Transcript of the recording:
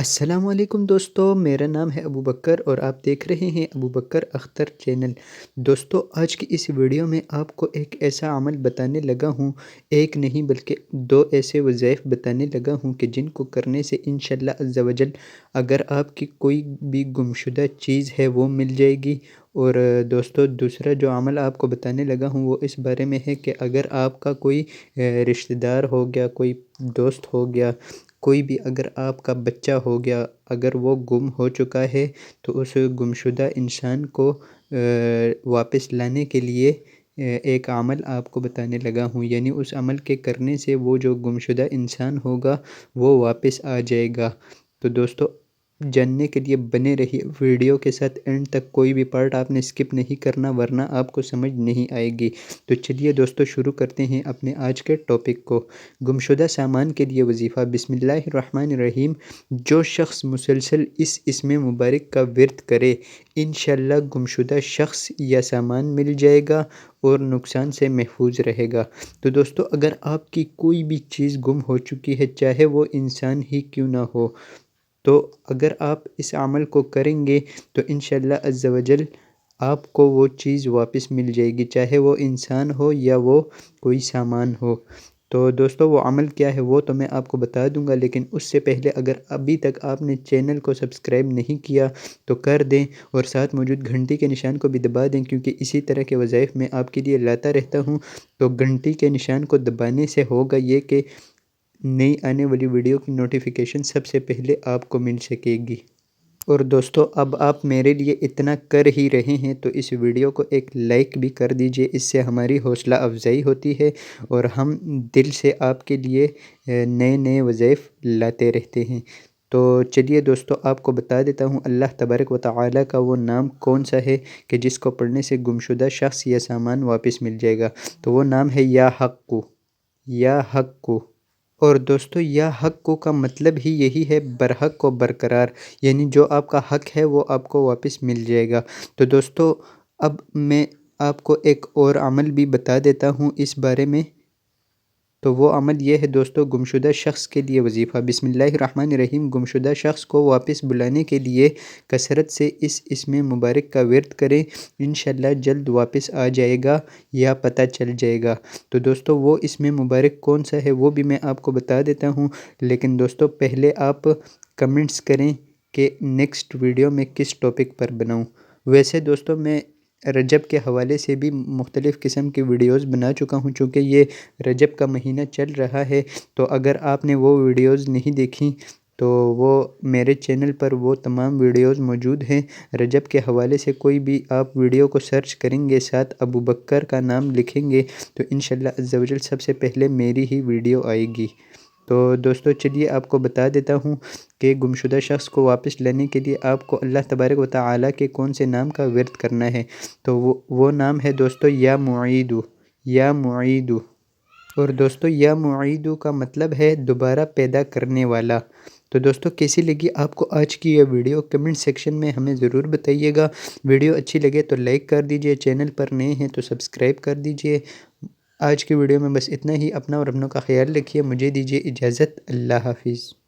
السلام علیکم دوستو، میرا نام ہے ابو بکر اور آپ دیکھ رہے ہیں ابو بکر اختر چینل۔ دوستو آج کی اس ویڈیو میں آپ کو ایک ایسا عمل بتانے لگا ہوں، ایک نہیں بلکہ دو ایسے وظائف بتانے لگا ہوں کہ جن کو کرنے سے انشاءاللہ عز و جل اگر آپ کی کوئی بھی گمشدہ چیز ہے وہ مل جائے گی۔ اور دوستو دوسرا جو عمل آپ کو بتانے لگا ہوں وہ اس بارے میں ہے کہ اگر آپ کا کوئی رشتہ دار ہو گیا، کوئی دوست ہو گیا، کوئی بھی اگر آپ کا بچہ ہو گیا، اگر وہ گم ہو چکا ہے تو اس گمشدہ انسان کو واپس لانے کے لیے ایک عمل آپ کو بتانے لگا ہوں، یعنی اس عمل کے کرنے سے وہ جو گمشدہ انسان ہوگا وہ واپس آ جائے گا۔ تو دوستو جاننے کے لیے بنے رہیے ویڈیو کے ساتھ اینڈ تک، کوئی بھی پارٹ آپ نے سکپ نہیں کرنا ورنہ آپ کو سمجھ نہیں آئے گی۔ تو چلیے دوستو شروع کرتے ہیں اپنے آج کے ٹاپک کو۔ گمشدہ سامان کے لیے وظیفہ۔ بسم اللہ الرحمن الرحیم۔ جو شخص مسلسل اس اسم مبارک کا ورد کرے انشاءاللہ گمشدہ شخص یا سامان مل جائے گا اور نقصان سے محفوظ رہے گا۔ تو دوستو اگر آپ کی کوئی بھی چیز گم ہو چکی ہے، چاہے وہ انسان ہی کیوں نہ ہو، تو اگر آپ اس عمل کو کریں گے تو انشاءاللہ عز و جل آپ کو وہ چیز واپس مل جائے گی، چاہے وہ انسان ہو یا وہ کوئی سامان ہو۔ تو دوستو وہ عمل کیا ہے وہ تو میں آپ کو بتا دوں گا، لیکن اس سے پہلے اگر ابھی تک آپ نے چینل کو سبسکرائب نہیں کیا تو کر دیں اور ساتھ موجود گھنٹی کے نشان کو بھی دبا دیں، کیونکہ اسی طرح کے وظائف میں آپ کے لیے لاتا رہتا ہوں۔ تو گھنٹی کے نشان کو دبانے سے ہوگا یہ کہ نئی آنے والی ویڈیو کی نوٹیفیکیشن سب سے پہلے آپ کو مل سکے گی۔ اور دوستو اب آپ میرے لیے اتنا کر ہی رہے ہیں تو اس ویڈیو کو ایک لائک بھی کر دیجئے، اس سے ہماری حوصلہ افزائی ہوتی ہے اور ہم دل سے آپ کے لیے نئے نئے وظائف لاتے رہتے ہیں۔ تو چلیے دوستو آپ کو بتا دیتا ہوں اللہ تبارک و تعالیٰ کا وہ نام کون سا ہے کہ جس کو پڑھنے سے گمشدہ شخص یا سامان واپس مل جائے گا۔ تو وہ نام ہے یا حق، یا حق۔ اور دوستو یا حق کا مطلب ہی یہی ہے برحق و برقرار، یعنی جو آپ کا حق ہے وہ آپ کو واپس مل جائے گا۔ تو دوستو اب میں آپ کو ایک اور عمل بھی بتا دیتا ہوں اس بارے میں۔ تو وہ عمل یہ ہے دوستو گمشدہ شخص کے لیے وظیفہ۔ بسم اللہ الرحمن الرحیم۔ گمشدہ شخص کو واپس بلانے کے لیے کثرت سے اس اسم مبارک کا ورد کریں، انشاءاللہ جلد واپس آ جائے گا یا پتہ چل جائے گا۔ تو دوستو وہ اسم مبارک کون سا ہے وہ بھی میں آپ کو بتا دیتا ہوں، لیکن دوستو پہلے آپ کمنٹس کریں کہ نیکسٹ ویڈیو میں کس ٹاپک پر بناؤں۔ ویسے دوستو میں رجب کے حوالے سے بھی مختلف قسم کی ویڈیوز بنا چکا ہوں، چونکہ یہ رجب کا مہینہ چل رہا ہے، تو اگر آپ نے وہ ویڈیوز نہیں دیکھیں تو وہ میرے چینل پر وہ تمام ویڈیوز موجود ہیں۔ رجب کے حوالے سے کوئی بھی آپ ویڈیو کو سرچ کریں گے، ساتھ ابو بکر کا نام لکھیں گے تو انشاءاللہ عز و جل سب سے پہلے میری ہی ویڈیو آئے گی۔ تو دوستو چلیے آپ کو بتا دیتا ہوں کہ گمشدہ شخص کو واپس لانے کے لیے آپ کو اللہ تبارک و تعالیٰ کے کون سے نام کا ورد کرنا ہے۔ تو وہ نام ہے دوستو یا معید، یا معید۔ اور دوستو یا معید کا مطلب ہے دوبارہ پیدا کرنے والا۔ تو دوستو کیسی لگی آپ کو آج کی یہ ویڈیو کمنٹ سیکشن میں ہمیں ضرور بتائیے گا۔ ویڈیو اچھی لگے تو لائک کر دیجئے، چینل پر نئے ہیں تو سبسکرائب کر دیجئے۔ آج کی ویڈیو میں بس اتنا ہی، اپنا اور اپنوں کا خیال رکھیے، مجھے دیجئے اجازت، اللہ حافظ۔